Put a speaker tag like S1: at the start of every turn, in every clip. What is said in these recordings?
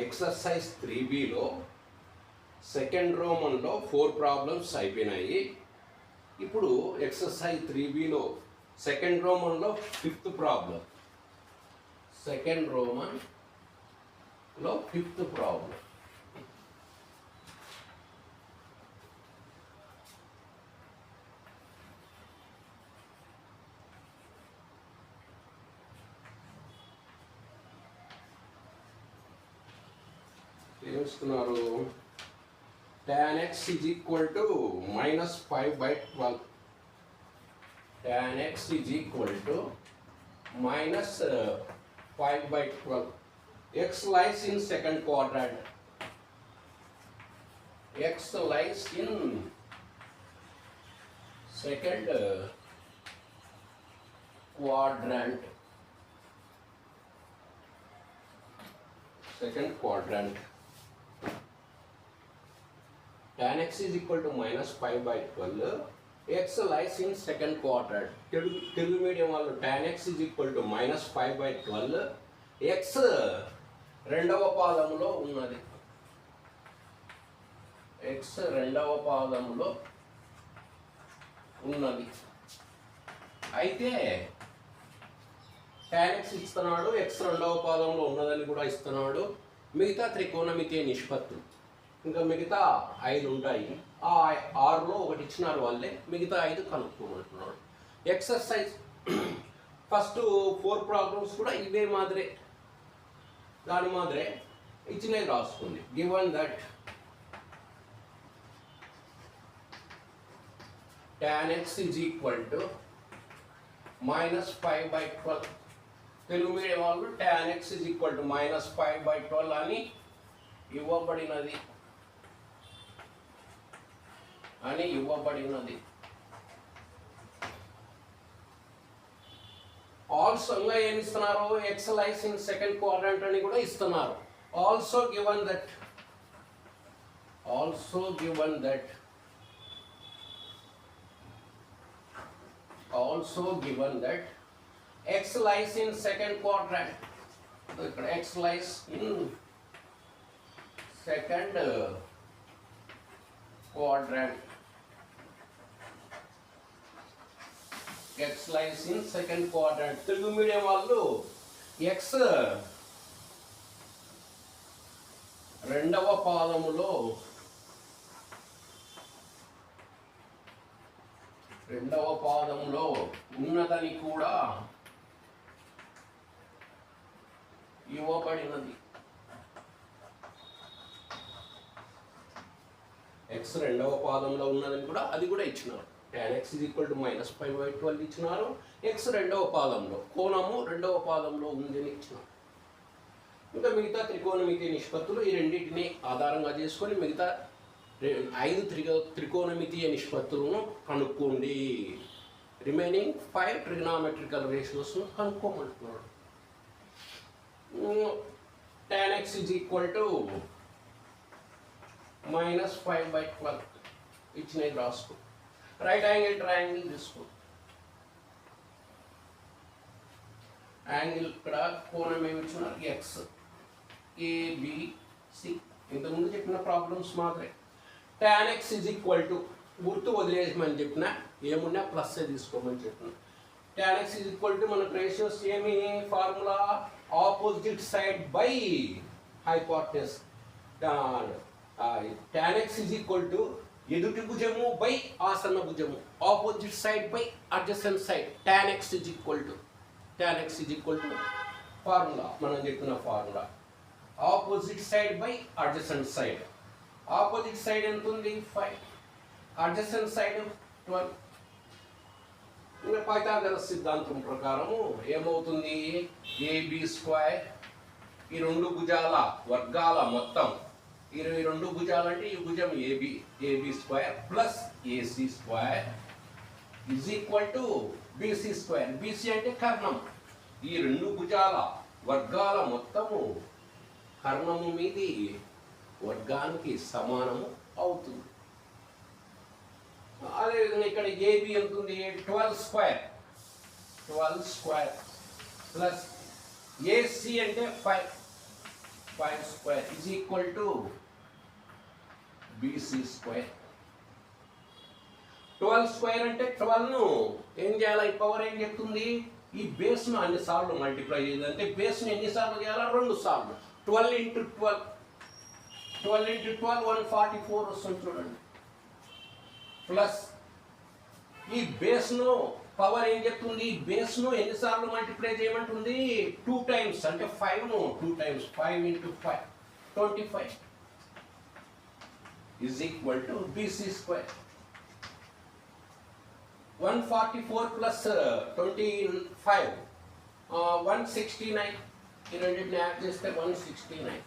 S1: Exercise 3Bలో second రోమన్లో 4 problems అయిపోయినాయి. ఇప్పుడు ఎక్సర్సైజ్ 3Bలో సెకండ్ రోమన్లో 5th ప్రాబ్లం. సెకండ్ రోమన్లో 5th ప్రాబ్లం. ఏమిస్తున్నారు? tan x is equal to -5/12. tan x is equal to -5/12. x lies in second quadrant. x lies in second quadrant. Second quadrant. tan x is equal to -5/12. x lies in second quadrant. Telugu medium వాళ్ళు tan x is equal to -5/12. x రెండవ పాదంలో ఉన్నది. x రెండవ పాదంలో ఉన్నది. అయితే tan x ఇస్తున్నాడు, x రెండవ పాదంలో ఉన్నదని కూడా ఇస్తున్నాడు. మిగతా త్రికోణమితి నిష్పత్తులు ఇంకా మిగతా 5 ఉంటాయి. ఆ 6లో ఒకటి ఇచ్చినారు వాళ్ళే, మిగతా 5 కనుక్కోమంటున్నాడు. ఎక్సర్సైజ్ ఫస్ట్ 4 ప్రాబ్లమ్స్ కూడా ఇవే మాదిరే, దాని మాదిరే ఇచ్చినవి రాసుకుంది. Given that tan x is equal to -5/12. Telugu medium వాళ్ళు tan x is equal to -5/12 అని ఇవ్వబడినది. ఆల్సో ఇంకా ఏమి ఇస్తున్నారు? X lies in second quadrant అని కూడా ఇస్తున్నారు. Also given that x lies in second quadrant. ఇక్కడ ఎక్స్ లైస్ ఇన్ సెకండ్ quadrant. X lies in second quadrant. Telugu medium వాళ్ళు x రెండవ పాదములో ఉన్నదని కూడా ఇవ్వబడినది. x రెండవ పాదంలో ఉన్నదని కూడా అది కూడా ఇచ్చినారు. tan x is equal to -5/12 ఇచ్చినారు. x రెండవ పాదంలో, కోణము రెండవ పాదంలో ఉందని ఇచ్చినారు. ఇంకా మిగతా త్రికోణమితి నిష్పత్తులు ఈ రెండింటిని ఆధారంగా చేసుకొని మిగతా 5 త్రికోణమితీయ నిష్పత్తులను కనుక్కోండి. Remaining 5 ట్రిగనామెట్రికల్ రేషియోస్ను కనుక్కోమంటున్నాడు. tan x is equal to -5/12 ఇచ్చినవి రాసుకో. రైట్ యాంగిల్ ట్రయాంగిల్ తీసుకో. యాంగిల్ ఇక్కడ కోణం ఏమి ఇచ్చినారు? x ABC. ఇంతకుముందు చెప్పిన ప్రాబ్లమ్స్ మాత్రమే. tan x is equal to గుర్తు వదిలేయమని చెప్పిన, ఏమున్నా ప్లస్ తీసుకోమని చెప్పిన. tan x is equal to మనకు రేషియోస్ ఏమి? Formula opposite side by hypotenuse. tan x is equal to ఎదుటి భుజము బై ఆసన్న భుజము, opposite side by adjacent side. tan x is equal to formula మనం చెప్పిన formula opposite side by adjacent side. Opposite side ఎంత ఉంది? 5. Adjacent side 12. ఇంకా Pythagoras సిద్ధాంతం ప్రకారము ఏమవుతుంది? AB², ఈ రెండు భుజాల వర్గాల మొత్తం 22 భుజాలు అంటే ఈ భుజం AB² plus AC² is equal to BC². BC అంటే కర్ణం. ఈ రెండు భుజాల వర్గాల మొత్తము కర్ణము మీది వర్గానికి సమానము అవుతుంది. అదేవిధంగా ఇక్కడ AB ఎంత ఉంది? 12² ప్లస్ AC అంటే 5. 5 square is equal to BC square. 12 square అంటే 12 ను ఏం చేయాలి? పవర్ ఏం చెప్తుంది? ఈ బేస్ ను అన్ని సార్లు మల్టిప్లై చేయాలి. అంటే బేస్ ను ఎన్ని సార్లు చేయాలా? 2 సార్లు. 12 into 12 144 వస్తుంది చూడండి. ప్లస్ ఈ బేస్ ను పవర్ ఏం చెప్తుంది? ఈ బేస్ ను ఎన్ని సార్లు మల్టిప్లై చేయమంటుంది? 2 టైమ్స్. అంటే 5 ను 2 times. 5 into 5 25 is equal to BC square. 144 plus 25 169. ఈ రెండింటిని యాడ్ చేస్తే 169.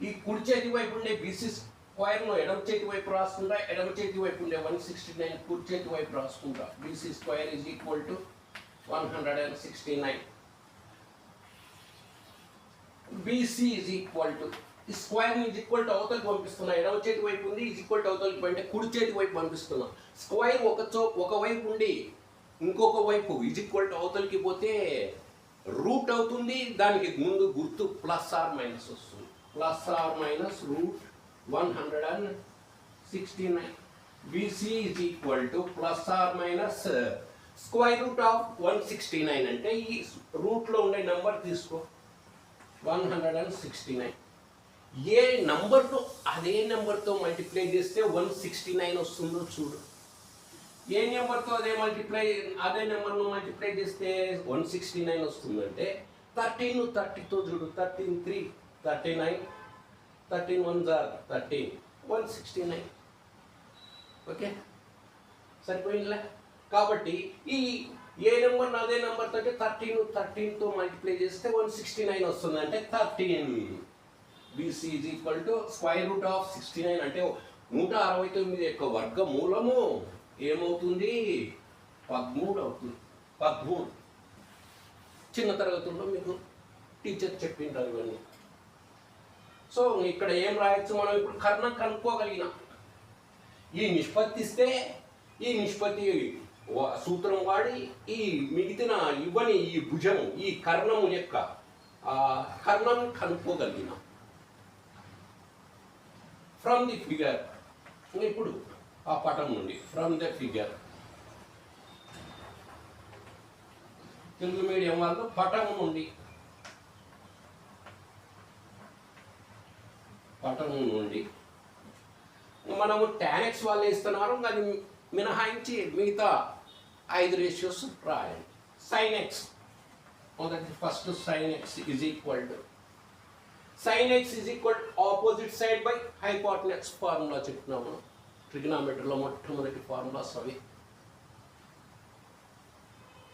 S1: ఈ కుడి చేతి వైపు ఉండే బీసీ స్క్వేర్ను ఎడమ చేతి వైపు రాసుకుంటా, ఎడమ చేతి వైపు ఉండే 169 కుడి చేతి వైపు రాసుకుంటా. BC square is equal to 169. BC is equal to ఈ స్క్వేర్ ఈజ్ ఈక్వల్ టు అవతలకి పంపిస్తున్నా. ఎడమ చేతి వైపు ఉంది, ఈజ్ ఈక్వల్ టు అవతలకి అంటే కుడి చేతి వైపు పంపిస్తున్నా. స్క్వేర్ ఒకవైపు ఉండి ఇంకొక వైపు ఈజ్ ఈక్వల్ టు అవతలకి పోతే రూట్ అవుతుంది. దానికి ముందు గుర్తు ప్లస్ ఆర్ మైనస్ వస్తుంది. Plus or minus root 169. BC is equal to plus or minus square root of 169 అంటే ఈ రూట్లో ఉండే నెంబర్ తీసుకో 169. ఏ నంబర్తో అదే నెంబర్తో మల్టిప్లై చేస్తే 169 వస్తుందో చూడు. ఏ నెంబర్తో అదే నెంబర్ను మల్టిప్లై చేస్తే 169 వస్తుందంటే 13 30తో చూడు. 13 3 39 13 1 13 169. ఓకే, సరిపోయిందిలే. కాబట్టి ఈ ఏ నెంబర్ అదే నెంబర్ తోటి 13తో మల్టిప్లై చేస్తే 169 వస్తుంది. అంటే 13. BC is equal to square root of 69 అంటే 169 యొక్క వర్గమూలము ఏమవుతుంది? 13 అవుతుంది. 13. చిన్న తరగతుల్లో మీకు టీచర్ చెప్పింటారు ఇవన్నీ. సో ఇక్కడ ఏం రాయొచ్చు మనం? ఇప్పుడు కర్ణం కనుక్కోగలిగిన ఈ నిష్పత్తి ఇస్తే ఈ నిష్పత్తి సూత్రం వాడి ఈ మిగిలిన ఇవ్వని ఈ భుజము ఈ కర్ణము యొక్క కర్ణం కనుక్కోగలిగిన ఫ్రమ్ ది ఫిగర్. ఇప్పుడు ఆ పటం నుండి from the figure. Telugu medium వాళ్ళు పటము నుండి మనము tan x వాళ్ళు ఇస్తున్నారు, అది మినహాయించి మిగతా 5 రేషియోస్ రాయండి. sin x మొదటి first sin x is equal to opposite side by hypotenuse formula చెప్తున్నాము. ట్రిగ్నామెట్రీలో మొట్టమొదటి ఫార్ములాస్ అవి.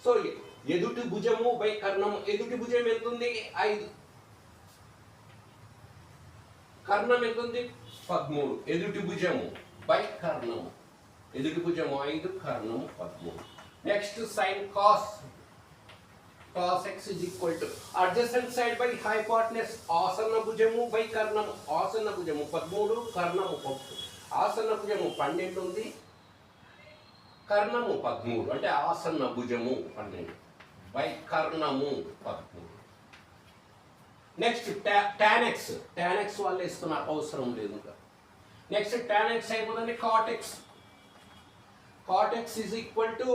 S1: సో ఎదుటి భుజము బై కర్ణము. ఎదుటి భుజం ఎంత ఉంది? 5. కర్ణం ఎంత ఉంది? 13. ఎదుటి భుజము బై కర్ణము. ఎదుటి భుజము 5, కర్ణము 13. Next sine cos x is equal to adjacent side by hypotenuse. ఆసన్న భుజము బై కర్ణము. ఆసన్న భుజము 13, కర్ణము 10. ఆసన్న భుజము 12 ఉంది, కర్ణము 13. అంటే ఆసన్న భుజము 12 బై కర్ణము 13. నెక్స్ట్ tan x వాళ్ళు ఇస్తున్నారు, అవసరం లేదు. నెక్స్ట్ tan x అయిపోతుంది cot x is equal to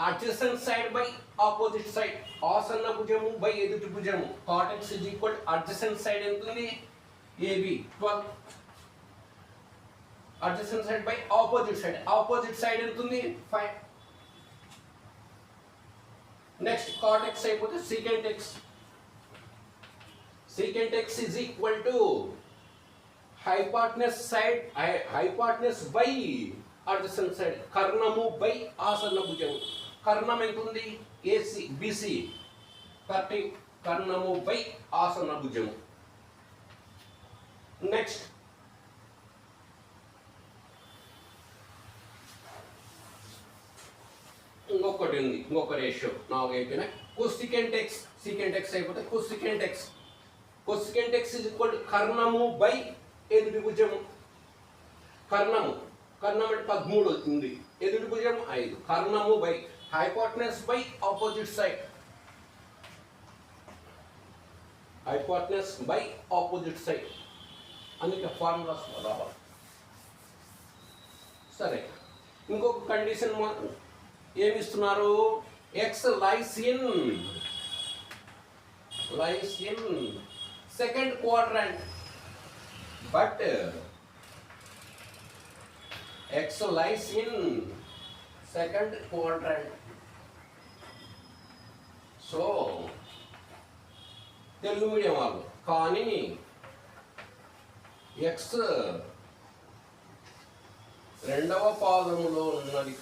S1: adjacent side by opposite side. ఆసన్న భుజము బై ఎదుటి భుజము. cot x is equal to adjacent side ఎంత ఉంది? AB 12. adjacent side by opposite side. opposite side ఎంత ఉంది? 5. నెక్స్ట్ cot x అయిపోతే secant x. secant x is equal to hypotenuse by adjacent side. కర్ణము by ఆసన్న భుజము. కర్ణం ఎంత ఉంది? BC 13. కర్ణము బై ఆసన్న భుజము. నెక్స్ట్ ఇంకొకటి ఉంది, ఇంకొక రేషియో 4 అయిపోయినా. cosecant x అయిపోతే cosecant x is equal to కర్ణము బై ఎదుటి భుజము. కర్ణం అంటే 13 అవుతుంది, ఎదుటి భుజం 5. కర్ణము by hypotenuse by opposite side. Hypotenuse by opposite side, అందుకే ఫార్ములాస్ రావాలి. సరే, ఇంకొక కండిషన్ ఏమి ఇస్తున్నారు? X lies in second quadrant, but x lies in second quadrant. So Telugu medium వాళ్ళు కానీ ఎక్స్ రెండవ పాదములో ఉన్నది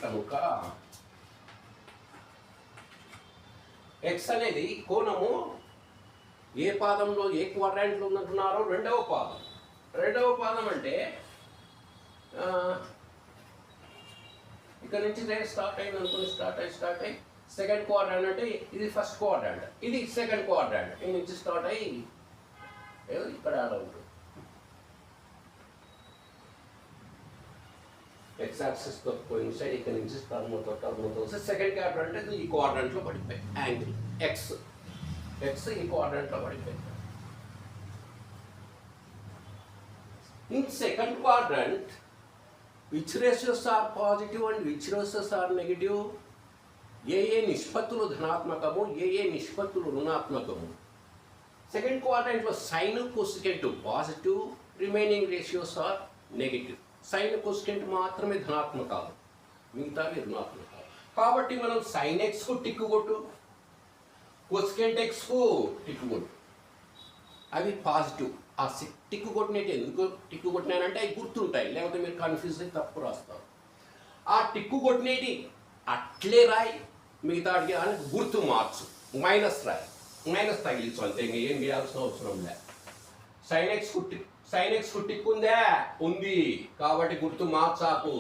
S1: కనుక ఎక్స్ అనేది కోణము ఏ పాదంలో ఏ క్వాడ్రాంట్లో ఉన్నట్టున్నారో రెండవ పాదం అంటే ఇక్కడ నుంచి స్టార్ట్ అయింది అనుకుని స్టార్ట్ అయ్యి సెకండ్ క్వాడ్రాంట్ అంటే ఇది ఫస్ట్ క్వాడ్రాంట్, ఇది సెకండ్ క్వాడ్రాంట్. ఈ నుంచి స్టార్ట్ అయ్యి ఇక్కడ ఆడ ఉంటుంది. ఎక్స్ యాక్సిస్తో పోయిన సైడ్ ఇక్కడ నుంచి టర్మ్తో వస్తే సెకండ్ క్వాడ్రాంట్ అంటే ఈ క్వాడ్రాంట్లో పడిపోయి యాంగిల్ ఎక్స్ ఈ క్వాడ్రాంట్లో పడిపోయి. In second quadrant which ratios are positive and which ratios are negative? ఏ నిష్పత్తులు ధనాత్మకము, ఏ నిష్పత్తులు రుణాత్మకము. సెకండ్ క్వాడ్రాంట్లో sine cosecant positive, remaining ratios are negative. Sine cosecant మాత్రమే ధనాత్మకాలు, మిగతావి రుణాత్మకాలు. కాబట్టి మనం సైన్ ఎక్స్కు టిక్కు కొట్టు, కోసికెంట్ ఎక్స్కు టిక్కు కొట్టు, అవి పాజిటివ్. ఆ టిక్కు కొట్టినట్టు ఎందుకు టిక్కు కొట్టినానంటే అవి గుర్తుంటాయి, లేకపోతే మీరు కన్ఫ్యూజ్ అయ్యి తప్పు రాస్తారు. ఆ టిక్కు కొట్టినటి అట్లే రాయి, మిగతా దానికి గుర్తు మార్చు, మైనస్ రాయి, మైనస్ తగిలించు అంతే, ఇంకా ఏం చేయాల్సిన అవసరం లే. సైన్ ఎక్స్ టిక్కు ఉంది కాబట్టి గుర్తు మార్చాకు,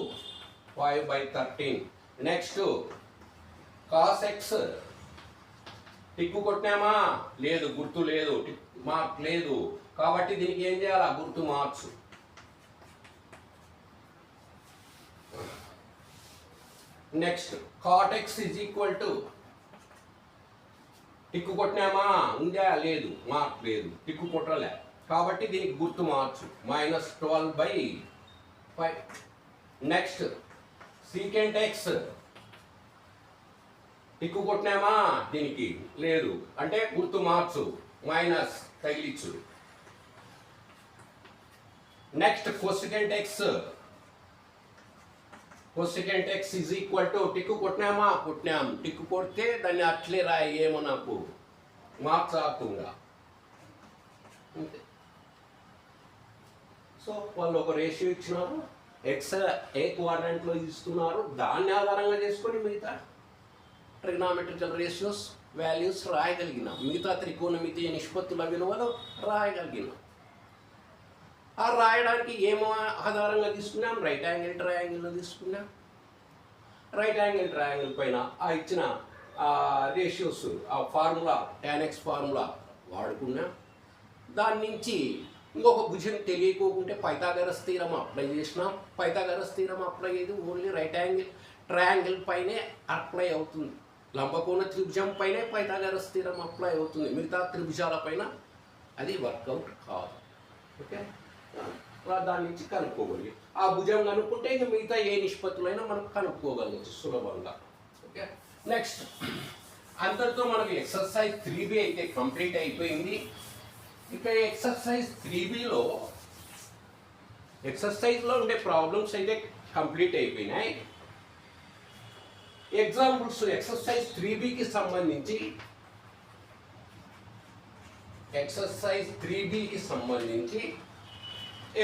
S1: 5/13. నెక్స్ట్ కాస్ ఎక్స్ టిక్కు కొట్టినామా, లేదు గుర్తు లేదు, మార్క్ లేదు కాబట్టి దీనికి ఏం చేయాలి, గుర్తు మార్చు. Next cot x is equal to tick కొట్టినామా, ఉందా లేదు, మార్క్ లేదు, టిక్కు కొట్టలే కాబట్టి దీనికి గుర్తు మార్చు, -12/5. నెక్స్ట్ సీకెంట్ ఎక్స్ టిక్కు కొట్టినామా, దీనికి లేదు అంటే గుర్తు మార్చు, మైనస్ తగిలిచ్చు. Next cosecant x is equal to tick కొట్టినాం, టిక్కు కొడితే దాన్ని అట్లే రాయి, ఏమో నాకు మార్చాకుండా అంతే. సో వాళ్ళు ఒక రేషియో ఇచ్చినారు, ఎక్స్ ఏ క్వాడ్రాంట్లో ఇస్తున్నారు, దాన్ని ఆధారంగా చేసుకొని మిగతా ట్రిగ్నామెట్రికల్ రేషియోస్ వాల్యూస్ రాయగలిగినాం, మిగతా త్రికోణమితీయ నిష్పత్తుల విలువలు రాయగలిగినాం. ఆ రాయడానికి ఏమో ఆధారంగా తీసుకున్నాం, రైట్ యాంగిల్ ట్రయాంగిల్లో తీసుకున్నాం. రైట్ యాంగిల్ ట్రయాంగిల్ పైన ఆ ఇచ్చిన రేషియోస్, ఆ ఫార్ములా tan x ఫార్ములా వాడుకున్నాం. దాని నుంచి ఇంకొక భుజం తెలియకోకుంటే పైథాగరస్ థీరం అప్లై చేసినాం. పైథాగరస్ థీరం అప్లై అయ్యేది ఓన్లీ రైట్ యాంగిల్ ట్రయాంగిల్ పైనే అప్లై అవుతుంది, లంబకోణ త్రిభుజం పైనే పైథాగరస్ థీరం అప్లై అవుతుంది, మిగతా త్రిభుజాల పైన అది వర్కౌట్ కాదు. ఓకే, దాని నుంచి కనుక్కోగలిగి ఆ భుజం కనుక్కుంటే ఇంక మిగతా ఏ నిష్పత్తులైనా మనం కనుక్కోగలగచ్చు సులభంగా. ఓకే, నెక్స్ట్ అంతటితో మనకు ఎక్సర్సైజ్ 3B అయితే కంప్లీట్ అయిపోయింది. ఇక ఎక్సర్సైజ్ 3Bలో ఎక్సర్సైజ్లో ఉండే ప్రాబ్లమ్స్ అయితే కంప్లీట్ అయిపోయినాయి. ఎగ్జాంపుల్స్ ఎక్సర్సైజ్ 3Bకి సంబంధించి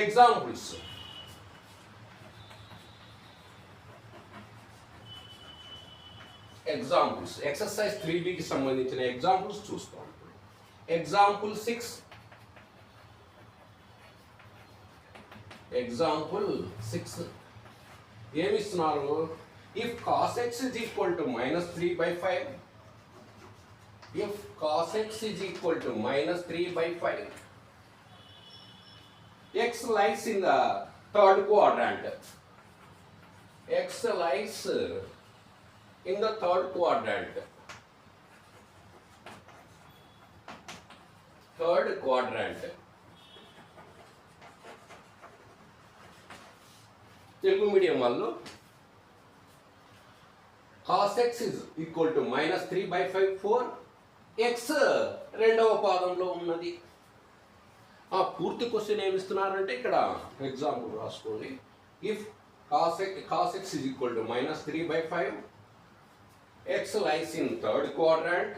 S1: ఎగ్జాంపుల్స్ ఎక్సర్సైజ్ 3Bకి సంబంధించిన ఎగ్జాంపుల్స్ చూస్తాం. ఎగ్జాంపుల్ 6 ఏమి ఇస్తున్నారు? If cos x is equal to -3/5, x lies in the third quadrant. Third quadrant. Telugu medium వాళ్ళు cos x is equal to -3/5 4 x రెండవ పాదంలో ఉన్నది. ఆ పూర్తి క్వశ్చన్ ఏమి ఇస్తున్నారంటే ఇక్కడ ఎగ్జాంపుల్ రాసుకోండి. If cos x is equal to -3/5, x lies in third quadrant,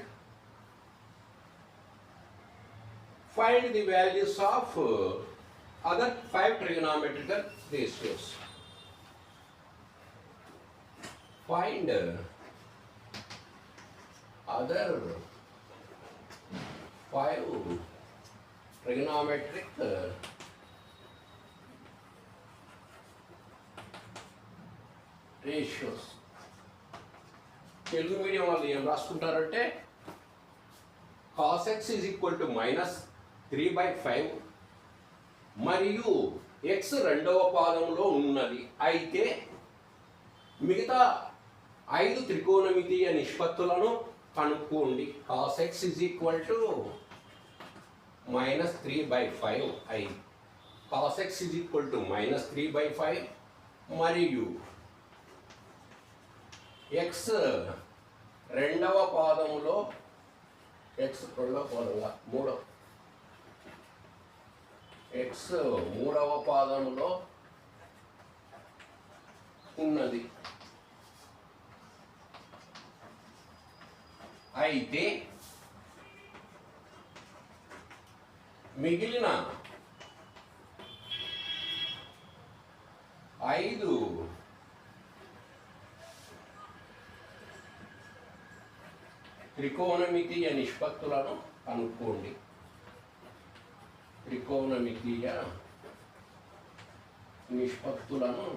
S1: find the values of other 5 trigonometrical ratios. Find other 5 trigonometric ratios. Telugu medium వాళ్ళు ఏం రాసుకుంటారంటే cos x is equal to -3/5 మరియు x రెండవ పాదంలో ఉన్నది. అయితే మిగతా 5 త్రికోణమితీయ నిష్పత్తులను కనుక్కోండి. cos x is equal to -3/5 అయి cos x is equal to -3/5 మరియు x రెండవ పాదములో x మూడవ పాదములో ఉన్నది. అయితే మిగిలిన 5 త్రికోణమితీయ నిష్పత్తులను కనుక్కోండి. త్రికోణమితీయ నిష్పత్తులను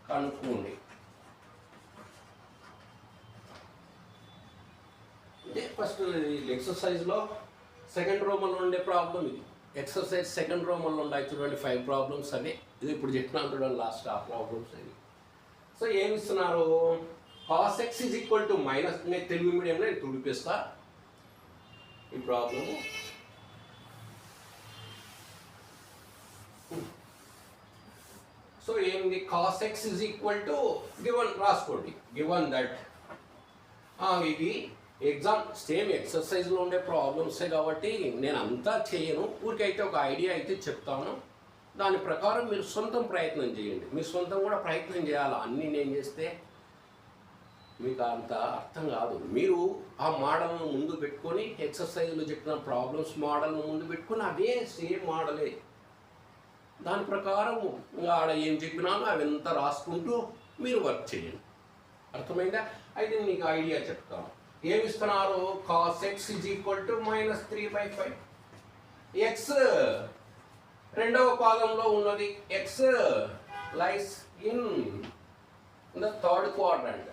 S1: కనుక్కోండి. అంటే ఫస్ట్ ఎక్సర్సైజ్లో సెకండ్ రోమన్లో ఉండే ప్రాబ్లం ఇది. ఎక్సర్సైజ్ సెకండ్ రోమన్లో ఉండే చూడండి 5 ప్రాబ్లమ్స్ అవి. ఇది ఇప్పుడు చెప్పినా చూడండి లాస్ట్ ఆ ప్రాబ్లమ్స్ అవి. సో ఏమి ఇస్తున్నారు? cos x is equal to నేను తెలుగు మీడియంలో నేను తుడిపిస్తా ఈ ప్రాబ్లము. సో ఏంది? cos x is equal to given రాసుకోండి. గివన్ దట్ ఇవి ఎగ్జామ్ సేమ్ ఎక్సర్సైజ్లో ఉండే ప్రాబ్లమ్సే కాబట్టి నేను అంతా చేయను, ఊరికైతే ఒక ఐడియా అయితే చెప్తాను. దాని ప్రకారం మీరు సొంతం ప్రయత్నం చేయండి. మీ సొంతం కూడా ప్రయత్నం చేయాలి. అన్నీ నేను చేస్తే మీకు అంత అర్థం కాదు. మీరు ఆ మోడల్ను ముందు పెట్టుకొని ఎక్సర్సైజ్లో చెప్పిన ప్రాబ్లమ్స్ మోడల్ను ముందు పెట్టుకొని అవే సేమ్ మోడలే దాని ప్రకారం ఆడ ఏం చెప్పినానో అవంతా రాసుకుంటూ మీరు వర్క్ చేయండి. అర్థమైందా? అయితే మీకు ఐడియా చెప్తాను. ఏమి ఇస్తున్నారు? cos x is equal to -3/5. x రెండవ పాదంలో ఉన్నది. x lies in the third quadrant.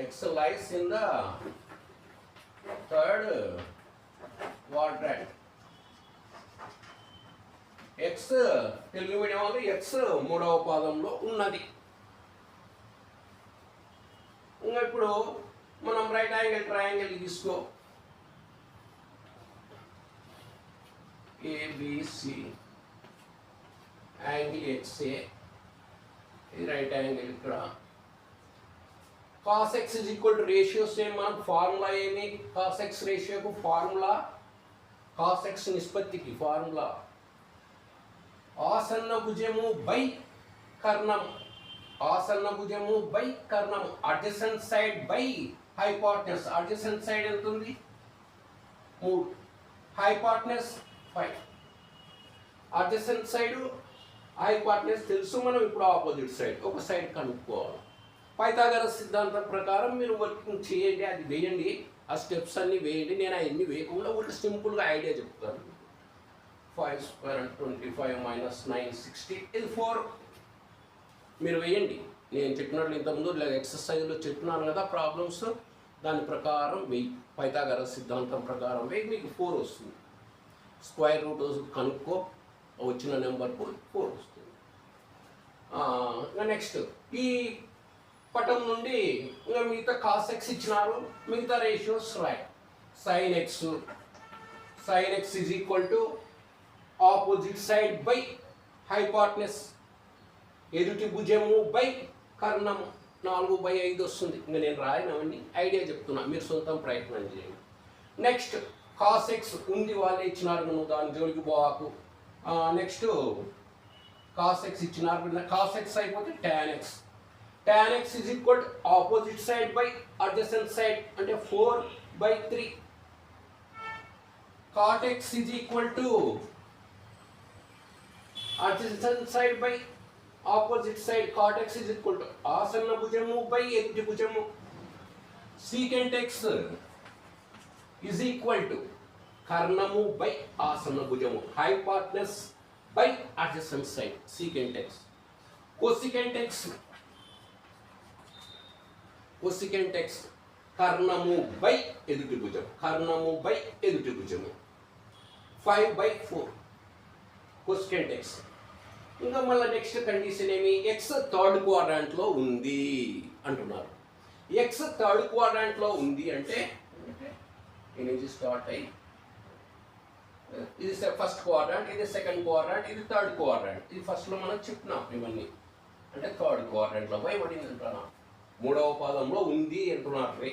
S1: x lies in the third quadrant. x Telugu medium వాళ్ళు x మూడవ పాదంలో ఉన్నది. ఇంకా ఇప్పుడు మనం రైట్ యాంగిల్ ట్రయాంగిల్ తీసుకో. ఏబిసి యాంగిల్ XA, ఇది రైట్ యాంగిల్. ఇక్కడ cos x is equal to ratio same. మనం ఫార్ములా ఏమి? cos x రేషియోకు ఫార్ములా, cos x నిష్పత్తికి ఫార్ములా ఆసన్న భుజము బై కర్ణం. ఆసన్న భుజము బై కర్ణం. Adjacent side by hypotenuse. Adjacent side ఎంత ఉంది? 3. హైపాటనస్ 5. అడ్జసెంట్ సైడ్ హైపాటనస్ తెలుసు. మనం ఇప్పుడు ఆపోజిట్ సైడ్ ఒక సైడ్ కనుక్కోవాలి. పైథాగరస్ సిద్ధాంతం ప్రకారం మీరు వర్కింగ్ చేయండి, అది వేయండి, ఆ స్టెప్స్ అన్నీ వేయండి. నేను అవన్నీ వేయకుండా ఒక సింపుల్గా ఐడియా చెప్తాను. 5 square and 25 minus 9 60. ఇది 4. మీరు వేయండి. నేను చెప్పినట్లు ఇంతకుముందు ఎక్సర్సైజ్లో చెప్పినాను కదా ప్రాబ్లమ్స్, దాని ప్రకారం వెయ్యి. పైథాగరస్ సిద్ధాంతం ప్రకారం వెయ్యి, మీకు 4 వస్తుంది. స్క్వేర్ రూట్ కనుక్కో, వచ్చిన నెంబర్కు 4 వస్తుంది. నెక్స్ట్ ఈ పటం నుండి ఇంకా మిగతా cos x ఇచ్చినారు, మిగతా రేషియోస్ రాయి. sin x is equal to opposite side by hypotenuse, ఎదుటి భుజము బై కర్ణము, 4/5 వస్తుంది. ఇంకా నేను రాయనవన్నీ ఐడియా చెప్తున్నా, మీరు సొంతం ప్రయత్నం చేయండి. నెక్స్ట్ cos x ఉంది, వాళ్ళే ఇచ్చినారు, నువ్వు దాని జోలికి పోవాకు. నెక్స్ట్ cos x ఇచ్చినారు, cos x అయిపోతే tan x is equal to opposite side by adjacent side అంటే 4/3. cot x is equal to adjacent side by opposite side, cot x is equal to ఆసన్న భుజము బై ఎదుటి భుజము. secant x is equal to కర్ణము by ఆసన్న భుజము, hypotenuse by adjacent side, secant x. cosecant x కర్ణము by ఎదుటి భుజము, 5/4 cosecant x. ఇంకా మళ్ళీ నెక్స్ట్ కండిషన్ ఏమి, ఎక్స్ థర్డ్ క్వాడ్రాంట్లో ఉంది అంటున్నారు. ఎక్స్ థర్డ్ క్వాడ్రాంట్లో ఉంది అంటే ఎనర్జీ స్టార్ట్ అయ్యి ఇది ఫస్ట్ క్వాడ్రాంట్, ఇది సెకండ్ క్వాడ్రాంట్, ఇది థర్డ్ క్వాడ్రాంట్. ఇది ఫస్ట్లో మనం చెప్పినాం ఇవన్నీ. అంటే థర్డ్ క్వాడ్రాంట్లో పోయి పడింది అంటున్నా, 3వ పాదంలో ఉంది అంటున్నారు.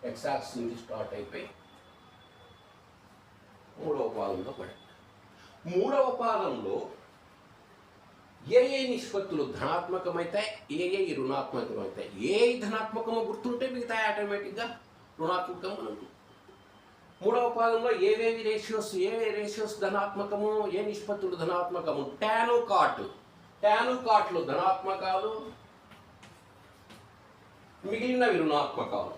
S1: ఎక్స్ యాక్సిస్ నుంచి స్టార్ట్ అయిపోయి 3వ పాదంలో పడింది. 3వ పాదంలో ఏ నిష్పత్తులు ధనాత్మకమవుతాయి, ఏ రుణాత్మకమవుతాయి. ఏ ధనాత్మకము గుర్తుంటే మిగతా ఆటోమేటిక్గా రుణాత్మకం ఉంటుంది. 3వ పాదంలో ఏ రేషియోస్ ధనాత్మకము, ఏ నిష్పత్తులు ధనాత్మకము. టాను కాట్లు ధనాత్మకాలు, మిగిలినవి రుణాత్మకాలు.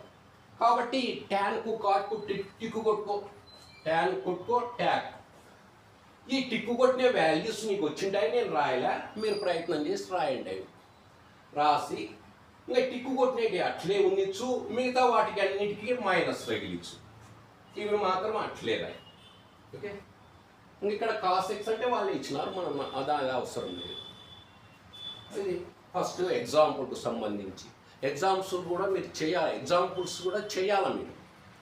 S1: కాబట్టి టాన్కు కాట్కు టిక్కు కొట్టుకో, టాన్ కొట్టుకో ట్యాక్. ఈ టిక్కు కొట్టిన వాల్యూస్ మీకు వచ్చింటాయి, నేను రాయలే, మీరు ప్రయత్నం చేసి రాయండి. రాసి ఇంకా టిక్కు కొట్టినవి అట్లే ఉండిచ్చు, మిగతా వాటికి అన్నిటికీ మైనస్ తగిలిచ్చు. ఇవి మాత్రం అట్లే రాయి. ఓకే, ఇక్కడ cos x అంటే వాళ్ళు ఇచ్చినారు, మనం అది అవసరం లేదు. ఇది ఫస్ట్ ఎగ్జాంపుల్కు సంబంధించి ఎగ్జామ్స్ కూడా మీరు చేయాలి, ఎగ్జాంపుల్స్ కూడా చేయాలి, మీరు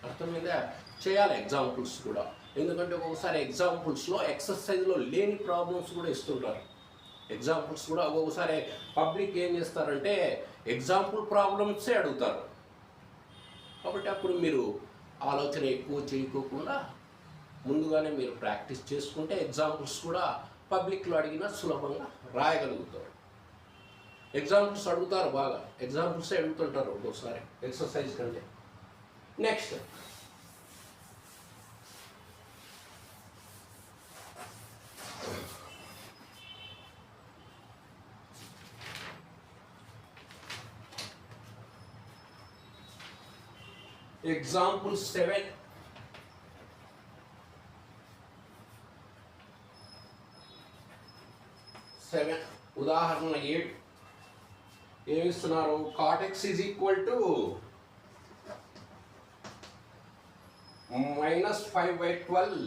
S1: అర్థమైందా, చేయాలి ఎగ్జాంపుల్స్ కూడా. ఎందుకంటే ఒక్కొక్కసారి ఎగ్జాంపుల్స్లో ఎక్సర్సైజ్లో లేని ప్రాబ్లమ్స్ కూడా ఇస్తుంటారు. ఎగ్జాంపుల్స్ కూడా ఒక్కొక్కసారి పబ్లిక్ ఏం చేస్తారంటే ఎగ్జాంపుల్ ప్రాబ్లమ్సే అడుగుతారు. కాబట్టి అప్పుడు మీరు ఆలోచన ఎక్కువ చేయకోకుండా ముందుగానే మీరు ప్రాక్టీస్ చేసుకుంటే ఎగ్జాంపుల్స్ కూడా పబ్లిక్లో అడిగినా సులభంగా రాయగలుగుతారు. ఎగ్జాంపుల్స్ అడుగుతారు, బాగా ఎగ్జాంపుల్సే అడుగుతుంటారు ఒక్కొక్కసారి ఎక్సర్సైజ్ కంటే. Next example 7. ఉదాహరణ 7 ఏమిస్తున్నారు, cot x is equal to -5/12.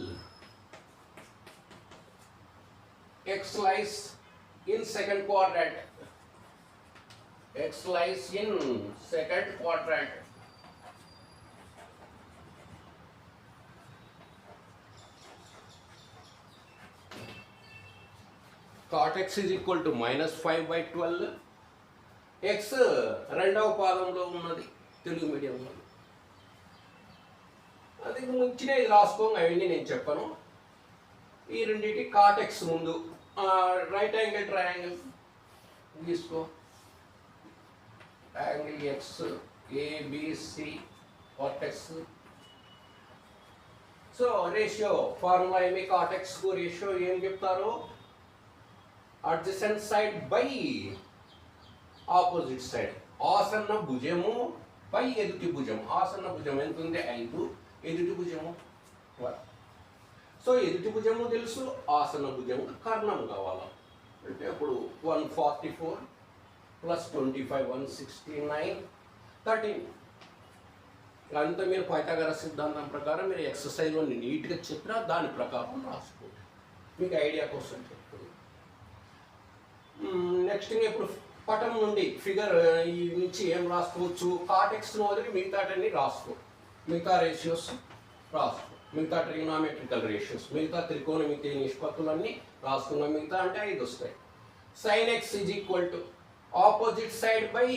S1: x lies in second quadrant. cot x is equal to -5/12. x రెండవ పాదంలో ఉన్నది తెలుగు మీడియంలో. అది ముంచినది రాసుకోండి, అవన్నీ నేను చెప్పను. ఈ రెండింటి cot x ముందు రైట్ యాంగిల్ ట్రయాంగిల్ తీసుకో, angle x ABC cot x. So ratio formula ఏమి, cot x కు రేషియో ఏం చెప్తారు, adjacent side by opposite side. ఆసన్న భుజము బై ఎదుటి భుజము. ఆసన్న భుజం ఎంత ఉంది 5, ఎదుటి భుజము 1. సో ఎదుటి భుజము తెలుసు, ఆసన్న భుజము కర్ణం కావాలి అంటే అప్పుడు 144 + 25 169 13. అంతా మీరు పైథాగరస్ సిద్ధాంతం ప్రకారం మీరు ఎక్సర్సైజ్లో నీట్గా చెప్పినా దాని ప్రకారం రాసుకోండి, మీకు ఐడియా కోసం చెప్తుంది. నెక్స్ట్ ఇప్పుడు పటం నుండి ఫిగర్ ఈ నుంచి ఏం రాసుకోవచ్చు, cot x ను వదిలి మిగతాటన్ని రాసుకో. మిగతా రేషియోస్ రాసుకో, మిగతా ట్రిగ్నామెట్రికల్ రేషియోస్, మిగతా త్రికోణమితి నిష్పత్తులన్నీ రాసుకున్నాం. మిగతా అంటే 5 వస్తాయి. sin x is equal to opposite side by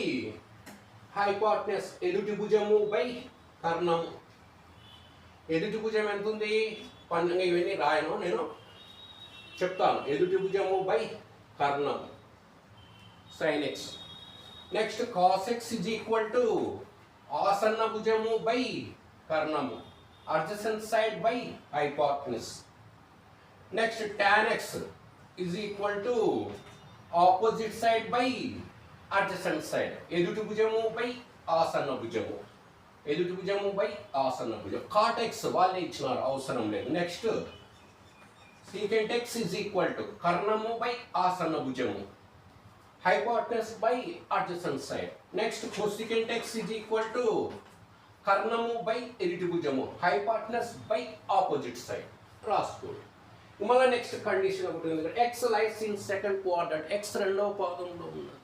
S1: hypotenuse, ఎదుటి భుజము బై కర్ణము. ఎదుటి భుజం ఎంత ఉంది? 12. ఇవన్నీ రాయను, నేను చెప్తాను. ఎదుటి భుజము బై కర్ణము sin x. Next cos x is equal to ఆసన్న భుజము బై కర్ణము, adjacent side by hypotenuse. Next tan x is equal to opposite side by adjacent side. ఎదుటి భుజము బై ఆసన్న భుజము, ఎదుటి భుజము బై ఆసన్న భుజం. cot x వాళ్ళే ఇచ్చినారు, అవసరం లేదు. Next secant x is equal to కర్ణము బై ఆసన్న భుజము, hypotenuse by adjacent side. Next cosecant x is equal to కర్ణము బై ఎదుటి భుజము, హైపాట్నస్ బై ఆపోజిట్ సైడ్ రాసుకోండి. మళ్ళీ నెక్స్ట్ కండిషన్ ఒకటి ఉంది, X lies in second quadrant. X రెండవ పాదంలో ఉన్నది.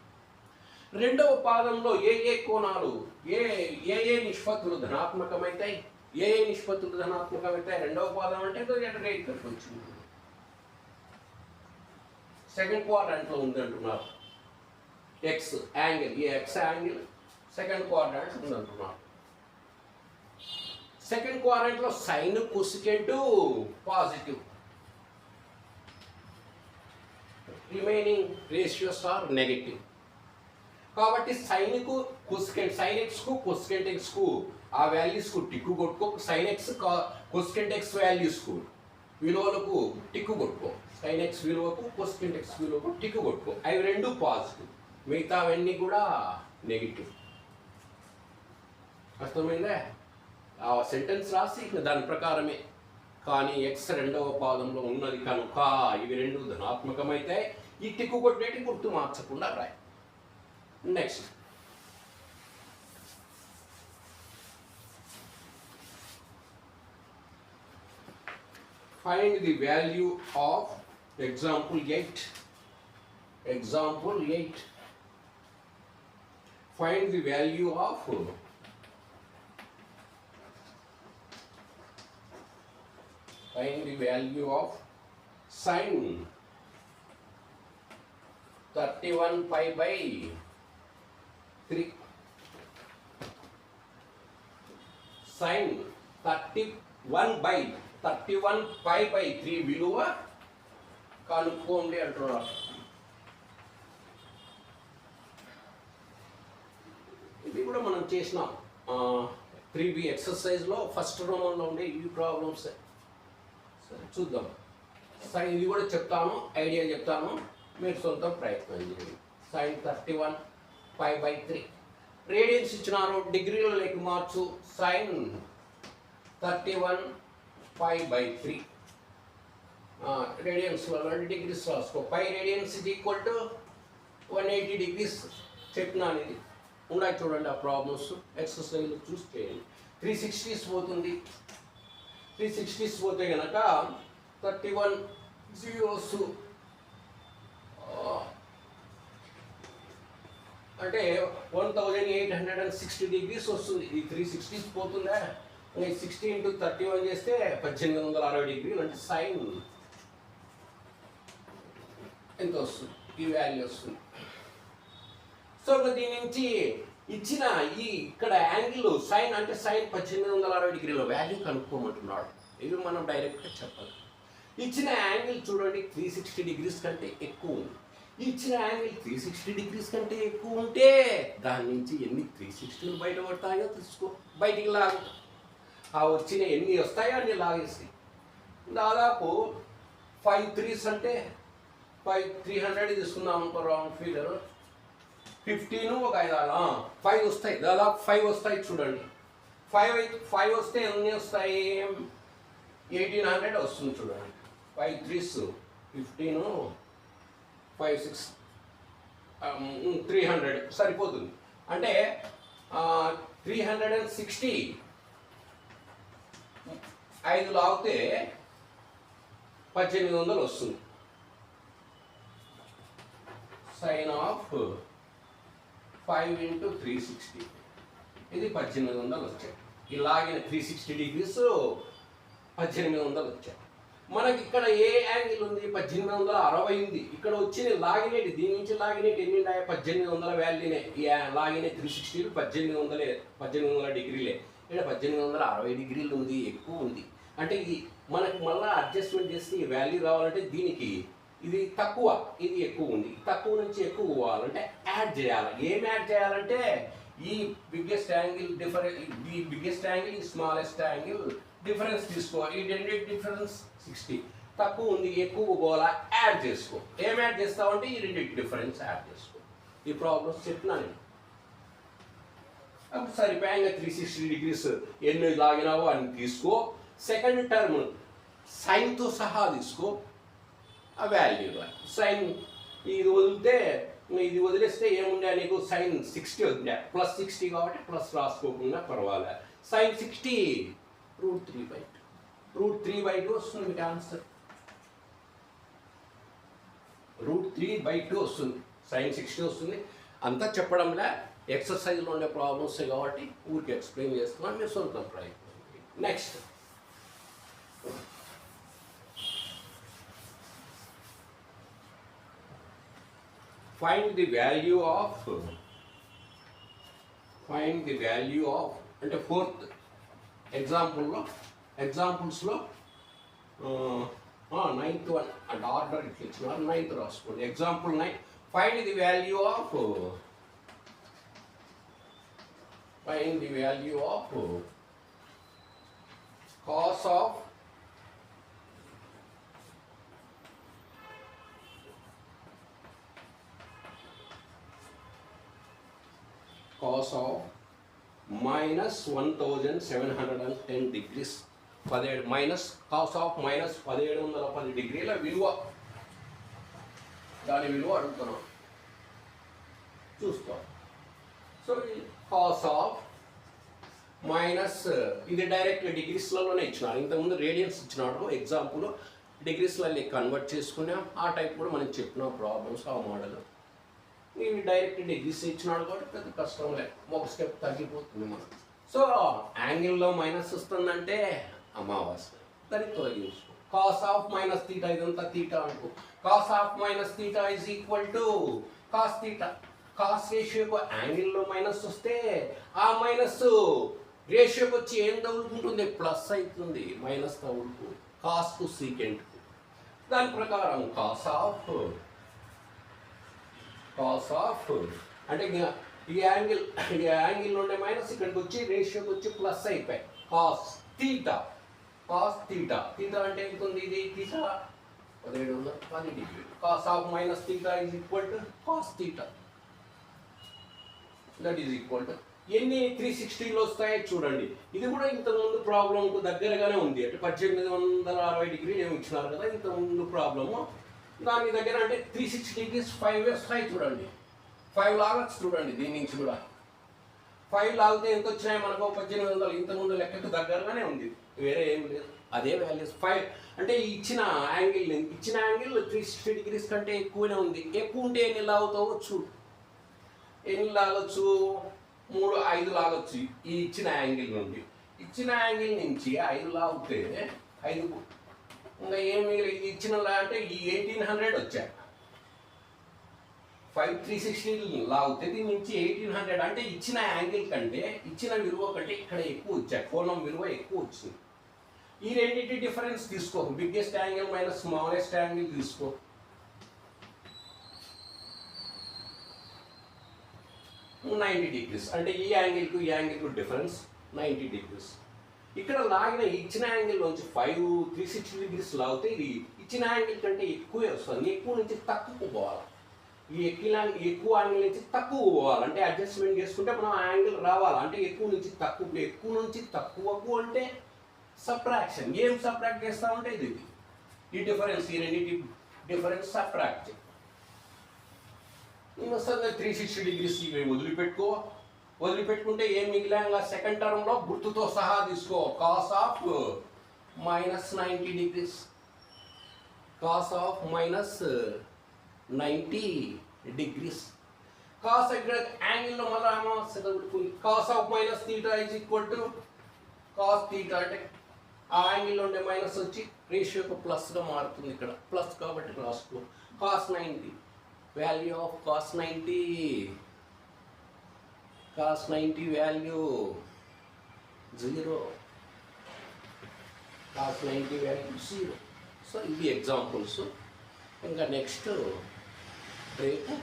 S1: రెండవ పాదంలో ఏ కోణాలు, ఏ నిష్పత్తులు ధనాత్మకమవుతాయి, ఏ నిష్పత్తులు ధనాత్మకమవుతాయి? రెండవ పాదం అంటే ఇక్కడికి వచ్చింది. సెకండ్ క్వాడ్రంట్లో ఉంది అంటున్నారు. ఎక్స్ యాంగిల్, ఈ ఎక్స్ యాంగిల్ సెకండ్ క్వాడ్రంట్ ఉంది అంటున్నారు. సెకండ్ క్వాడ్రంట్లో sine cosecant positive, remaining ratios are negative. కాబట్టి సైన్కు కొసికెంట్, సైన్ ఎక్స్కు కొసికెంట్ ఎక్స్కు ఆ వాల్యూస్కు టిక్కు కొట్టుకో. సైన్ ఎక్స్ కొసికెంట్ ఎక్స్ వాల్యూస్కు విలువలకు టిక్కు కొట్టుకో. సైన్ ఎక్స్ విలువకు కొసికెంట్ ఎక్స్ విలువకు టిక్కు కొట్టుకో. అవి రెండు పాజిటివ్, మిగతావన్నీ కూడా నెగిటివ్. అర్థమైందా? ఆ సెంటెన్స్ రాసి దాని ప్రకారమే. కానీ ఎక్స్ రెండవ పాదంలో ఉన్నది కనుక ఇవి రెండు ధనాత్మకమైతే ఈ టిక్కు కొట్టేటి గుర్తు మార్చకుండా రాయి. Next find the value of example 8. Example 8. Find the value of sin 31 pi by 3. sin 31 pi by 3 విలువ కనుక్కోండి అంటున్నారు. ఇది కూడా మనం చేసినాం 3B ఎక్సర్సైజ్లో ఫస్ట్ రోమంలో ఉండే ఈ ప్రాబ్లమ్స్. చూద్దాం. సరే, ఇది కూడా చెప్తాను, ఐడియా చెప్తాను, మీరు సొంతం ప్రయత్నం చేయండి. sin 31 pi by 3 రేడియన్స్ ఇచ్చినారు, డిగ్రీలో లేక మార్చు. sin 31 pi by 3 radians 1 degrees రాసుకో. పై రేడియన్స్ ఇది ఈక్వల్ టు 180 డిగ్రీస్ చెప్పినాను. ఇది ఉన్నాయి చూడండి, ఆ ప్రాబ్లమ్స్ ఎక్సర్సైజ్ చూసి చేయండి. 360s పోతుంది. 360s పోతే కనుక 31 zeros అంటే 1860 డిగ్రీస్ వస్తుంది. ఈ 360s పోతుందా? 60 × 31 చేస్తే 1860 డిగ్రీలు. అంటే సైన్ ఎంత వస్తుంది? ఈ వాల్యూ వస్తుంది. సో దీని నుంచి ఇచ్చిన ఈ ఇక్కడ యాంగిల్ సైన్ అంటే సైన్ 1860 డిగ్రీల వాల్యూ కనుక్కోమంటున్నాడు. ఇవి మనం డైరెక్ట్గా చెప్పాలి. ఇచ్చిన యాంగిల్ చూడండి 360 డిగ్రీస్ కంటే ఎక్కువ ఉంది. ఇచ్చిన యాంగిల్ 360 డిగ్రీస్ కంటే ఎక్కువ ఉంటే దాని నుంచి ఎన్ని 360లు బయటపడతాయో తీసుకో, బయటికి లాగు. ఆ వచ్చిన ఎన్ని వస్తాయో అన్ని లాగేసి దాదాపు 5 3s అంటే 300 తీసుకుందాం అనుకో. రౌండ్ ఫిగర్ 15 ఒక 5 వస్తాయి. దాదాపు 5 వస్తాయి చూడండి. 5 వస్తే ఎన్ని వస్తాయి? 1800 వస్తుంది చూడండి. 5 3s 15 5 6 300 సరిపోతుంది. అంటే 360 5 లాగితే 1800 వస్తుంది. సైన్ ఆఫ్ 5 × 360 ఇది 1800 వచ్చాయి. ఈ లాగిన 360 degrees 1800 వచ్చాయి. మనకి ఇక్కడ ఏ యాంగిల్ ఉంది 1860 ఉంది. ఇక్కడ వచ్చిన లాగినేటి దీని నుంచి లాగినేటి ఎన్ని ఉన్నాయి 1800 వాల్యూనే. ఈ లాగిన 360 1800 డిగ్రీలే. ఇక్కడ 1860 డిగ్రీలు ఉంది, ఎక్కువ ఉంది. అంటే ఈ మనకి మళ్ళీ అడ్జస్ట్మెంట్ చేస్తే ఈ వాల్యూ రావాలంటే దీనికి ఇది తక్కువ, ఇది ఎక్కువ ఉంది. తక్కువ నుంచి ఎక్కువ పోవాలంటే యాడ్ చేయాలి. ఏం యాడ్ చేయాలంటే ఈ బిగ్గెస్ట్ యాంగిల్ ఈ బిగ్గెస్ట్ యాంగిల్ ఈ స్మాలెస్ట్ యాంగిల్ డిఫరెన్స్ తీసుకో. ఈ రెండింటి డిఫరెన్స్ 60. తక్కువ ఉంది ఎక్కువ పోవాలా యాడ్ చేసుకో. ఏం యాడ్ చేస్తావంటే ఈ రెండింటి డిఫరెన్స్ యాడ్ చేసుకో. ఈ ప్రాబ్లమ్స్ చెప్పినా నేను అప్పుడు సరిపోయాక 360 degrees ఎన్ని లాగినావో అని తీసుకో. సెకండ్ టర్మ్ సైన్తో సహా తీసుకో. ఆ వాల్యూ సైన్ ఇది వదిలేస్తే ఏముండే నీకు సైన్ 60 ఉండే, +60 కాబట్టి ప్లస్ రాసుకోకుండా పర్వాలే. సైన్ 60 √3/2 వస్తుంది మీకు ఆన్సర్. √3/2 వస్తుంది. సైన్ 60 వస్తుంది. అంతా చెప్పడంలే ఎక్సర్సైజ్లో ఉండే ప్రాబ్లమ్స్ కాబట్టి ఊరికి ఎక్స్ప్లెయిన్ చేస్తున్నాను, మీరు సొంతం try. Next find the value of అంటే ఫోర్త్ ఎగ్జాంపుల్స్లో 9th వన్ అంటే ఆర్డర్ ఇట్లా ఇచ్చినారు. 9th రాసుకోండి. Example 9. Find the value of cos of -1710 degrees. cos of -1710 డిగ్రీల విలువ, దాని విలువ అడుగుతున్నాం చూసుకో. సో cos of మైనస్ ఇది డైరెక్ట్ డిగ్రీస్లలోనే ఇచ్చినారు. ఇంతకుముందు రేడియన్స్ ఇచ్చినాడు. ఎగ్జాంపుల్ డిగ్రీస్లలో కన్వర్ట్ చేసుకున్నాం. ఆ టైప్ కూడా మనం చెప్పిన ప్రాబ్లమ్స్ ఆ మోడల్. ఇవి డైరెక్ట్ డిగ్రీస్ ఇచ్చినాడు కాబట్టి పెద్ద కష్టం లేదు, ఒక స్టెప్ తగ్గిపోతుంది మనం. సో యాంగిల్లో మైనస్ వస్తుందంటే అమావాస్య, దాన్ని తొలగించుకో. కాస్ ఆఫ్ మైనస్ తీటా, ఇదంతా తీటా అనుకో. Cos of minus theta is equal to cos theta. Cos రేషియోకు యాంగిల్లో మైనస్ వస్తే ఆ మైనస్ రేషియోకి వచ్చి ఏం తగులుకుంటుంది, ప్లస్ అవుతుంది. మైనస్ తగులుకు కాస్కు సీకెంట్కు. దాని ప్రకారం కాస్ ఆఫ్ అంటే ఈ యాంగిల్ ఉండే మైనస్ ఇక్కడికి వచ్చి రేషియోకి వచ్చి ప్లస్ అయిపోయి కాస్ తీటా అంటే ఎంత ఉంది, ఇది theta 1710 degree. Cos of minus theta is equal to cos theta. That is equal to ఎన్ని 360లో వస్తాయో చూడండి. ఇది కూడా ఇంతకుముందు ప్రాబ్లంకు దగ్గరగానే ఉంది. అంటే 1860 డిగ్రీలు ఏమి ఇచ్చినారు కదా ఇంతకుముందు ప్రాబ్లము. దాని దగ్గర అంటే 360 degrees 5 వస్తాయి చూడండి. 5 లాగచ్చు చూడండి. దీని నుంచి కూడా 5 లాగితే ఎంత వచ్చినాయి మనకు 1800. ఇంతకుముందు లెక్కకు దగ్గరగానే ఉంది, వేరే ఏం లేదు. అదే వాల్యూస్ 5 అంటే ఇచ్చిన యాంగిల్ 360 degrees కంటే ఎక్కువనే ఉంది. ఎక్కువ ఉంటే ఎన్ని లాగుతావో చూడు. ఎన్ని లాగొచ్చు, 3 5 లాగొచ్చు. ఈ ఇచ్చిన యాంగిల్ నుంచి 5 లాగితే 5 ఇంకా ఏమి ఇచ్చిన అంటే ఈ 1800 వచ్చాయి. 360 లాగితే దీని నుంచి 1800 అంటే ఇచ్చిన యాంగిల్ కంటే ఇచ్చిన విలువ కంటే ఇక్కడ ఎక్కువ వచ్చాయి. కోణం విలువ ఎక్కువ వచ్చింది. ఈ రెండింటి డిఫరెన్స్ తీసుకో. Biggest angle minus smallest angle తీసుకో. $90 అంటే ఈ యాంగిల్కు డిఫరెన్స్ 90 degrees. ఇక్కడ లాగిన ఇచ్చిన యాంగిల్ నుంచి 360 degrees లాగితే ఇది ఇచ్చిన యాంగిల్ కంటే ఎక్కువే వస్తుంది. ఎక్కువ నుంచి తక్కువ పోవాలి. ఈ ఎక్కువ యాంగిల్ నుంచి తక్కువ పోవాలి. అంటే అడ్జస్ట్మెంట్ చేసుకుంటే మనం ఆ యాంగిల్ రావాలి. అంటే ఎక్కువ నుంచి తక్కువకు అంటే సబ్ట్రాక్షన్. ఏం సబ్ట్రాక్ట్ చేస్తామంటే ఇది ఈ డిఫరెన్స్, ఈ రెండింటి డిఫరెన్స్ సబ్ట్రాక్ట్. వస్తుంది 360 degrees. ఇవి వదిలిపెట్టుకుంటే ఏం మిగిలిన సెకండ్ టర్మ్లో గుర్తుతో సహా తీసుకో. Cos of -90 degrees. Cos of -90 degrees. Cos ఇక్కడ యాంగిల్లో మళ్ళీ cos of minus theta is equal to cos theta అంటే ఆ యాంగిల్లో ఉండే మైనస్ వచ్చి రేషియోకి ప్లస్గా మారుతుంది. ఇక్కడ ప్లస్ కాబట్టి రాసుకో. Cos 90 value of cos 90 value 0. Cos 90 value 0. So ఇవి ఎగ్జాంపుల్స్. ఇంకా నెక్స్ట్ రేపు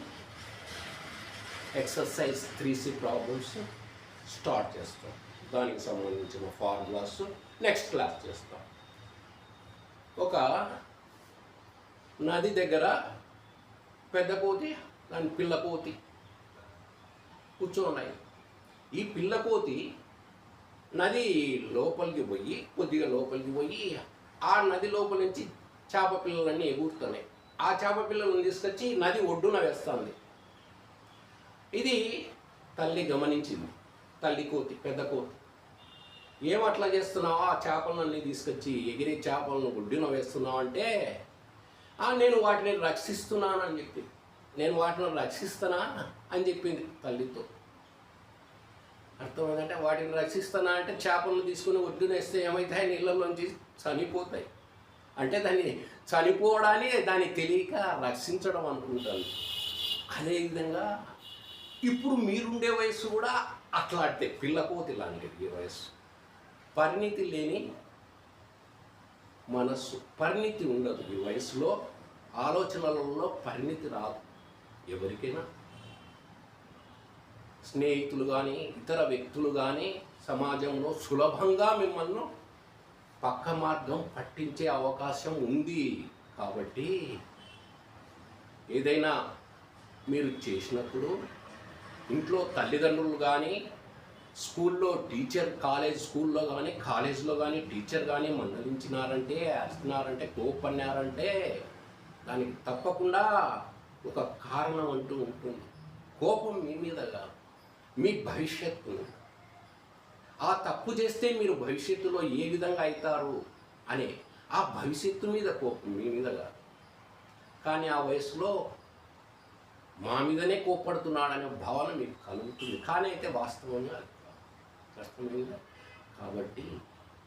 S1: ఎక్సర్సైజ్ 3C ప్రాబ్లమ్స్ స్టార్ట్ చేస్తాం. దానికి సంబంధించిన ఫార్ములాస్ నెక్స్ట్ క్లాస్ చేస్తాం. ఒక నది దగ్గర పెద్ద కోతి దాని పిల్ల కోతి కూర్చొని. ఈ పిల్ల కోతి నది లోపలికి పోయి ఆ నది లోపల నుంచి చేప పిల్లలన్నీ ఎగురుతున్నాయి. ఆ చేప పిల్లలను తీసుకొచ్చి నది ఒడ్డున వేస్తుంది. ఇది తల్లి గమనించింది. తల్లి కోతి, పెద్ద కోతి, ఏమట్లా చేస్తున్నావు, ఆ చేపలన్నీ తీసుకొచ్చి ఎగిరే చేపలను ఒడ్డున వేస్తున్నావు అంటే, నేను వాటిని రక్షిస్తున్నాను అని చెప్పింది. నేను వాటిని రక్షిస్తానా అని చెప్పింది తల్లితో. అర్థమైందంటే వాటిని రక్షిస్తానా అంటే చేపలను తీసుకుని ఒడ్డున వేస్తే ఏమవుతాయి, నీళ్ళలోంచి చనిపోతాయి. అంటే దాన్ని చనిపోవడాన్ని దాన్ని తెలియక రక్షించడం అనుకుంటాను. అదేవిధంగా ఇప్పుడు మీరుండే వయసు కూడా అట్లాంటిదే, పిల్లకోతి లాంటిది ఈ వయస్సు. పరిణితి లేని మనస్సు, పరిణితి ఉండదు ఈ వయసులో. ఆలోచనలలో పరిణితి రాదు ఎవరికైనా. స్నేహితులు కానీ ఇతర వ్యక్తులు కానీ సమాజంలో సులభంగా మిమ్మల్ని పక్క మార్గం పట్టించే అవకాశం ఉంది. కాబట్టి ఏదైనా మీరు చేసినప్పుడు ఇంట్లో తల్లిదండ్రులు కానీ, స్కూల్లో టీచర్, స్కూల్లో కానీ కాలేజీలో కానీ టీచర్ కానీ మందలించినారంటే, అరుస్తున్నారంటే, కోపన్నారంటే దానికి తప్పకుండా ఒక కారణం అంటూ ఉంటుంది. కోపం మీ మీద కాదు, మీ భవిష్యత్తు. ఆ తప్పు చేస్తే మీరు భవిష్యత్తులో ఏ విధంగా అవుతారు అనే ఆ భవిష్యత్తు మీద కోపం, మీ మీద కాదు. కానీ ఆ వయసులో మా మీదనే కోప్పడుతున్నాడనే భావన మీకు కలుగుతుంది. కానీ అయితే వాస్తవంగా కష్టమైందా. కాబట్టి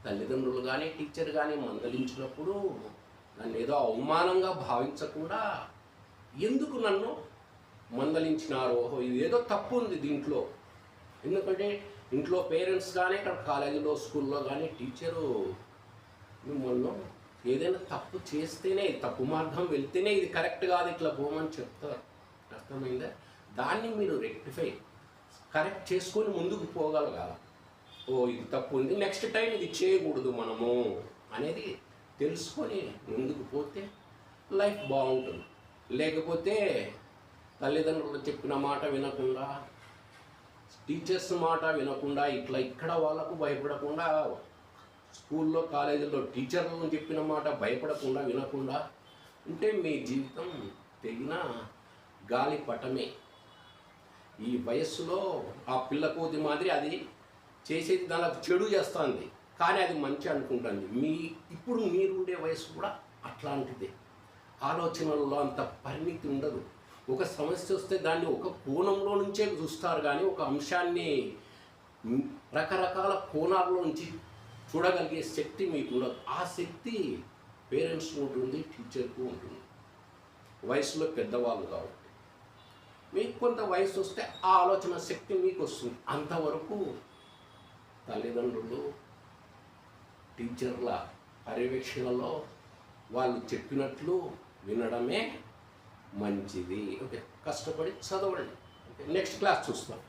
S1: తల్లిదండ్రులు కానీ టీచర్ కానీ మందలించినప్పుడు నన్ను ఏదో అవమానంగా భావించకుండా, ఎందుకు నన్ను మందలించినారో, ఇది ఏదో తప్పు ఉంది దీంట్లో. ఎందుకంటే ఇంట్లో పేరెంట్స్ కానీ, ఇక్కడ కాలేజీలో స్కూల్లో కానీ టీచరు మిమ్మల్ని ఏదైనా తప్పు చేస్తేనే, తప్పు మార్గం వెళ్తేనే ఇది కరెక్ట్ కాదు, ఇట్లా పోమని చెప్తారు. అర్థమైందా. దాన్ని మీరు కరెక్ట్ చేసుకొని ముందుకు పోగలగాలి. ఇది తప్పు ఉంది, నెక్స్ట్ టైం ఇది చేయకూడదు మనము అనేది తెలుసుకొని ముందుకు పోతే లైఫ్ బాగుంటుంది. లేకపోతే తల్లిదండ్రులు చెప్పిన మాట వినకుండా, టీచర్స్ మాట వినకుండా, ఇక్కడ వాళ్ళకు భయపడకుండా, స్కూల్లో కాలేజీల్లో టీచర్లను చెప్పిన మాట భయపడకుండా వినకుండా ఉంటే మీ జీవితం తెగిన గాలిపటమే. ఈ వయస్సులో ఆ పిల్ల కోతి మాదిరి అది చేసేది దానికి చెడు చేస్తుంది, కానీ అది మంచి అనుకుంటుంది. ఇప్పుడు మీరుండే వయసు కూడా అట్లాంటిదే. ఆలోచనల్లో అంత పరిణితి ఉండదు. ఒక సమస్య వస్తే దాన్ని ఒక కోణంలో నుంచే చూస్తారు, కానీ ఒక అంశాన్ని రకరకాల కోణాల్లో నుంచి చూడగలిగే శక్తి మీకు ఉండదు. ఆ శక్తి పేరెంట్స్కి ఉంటుంది, టీచర్కు ఉంటుంది, వయసులో పెద్దవాళ్ళు కాబట్టి. మీకు కొంత వయసు వస్తే ఆ ఆలోచన శక్తి మీకు వస్తుంది. అంతవరకు తల్లిదండ్రులు, టీచర్ల పర్యవేక్షణలో వాళ్ళు చెప్పినట్లు వినడమే మంచిది. ఓకే, కష్టపడి చదవండి. ఓకే, నెక్స్ట్ క్లాస్ చూస్తాం.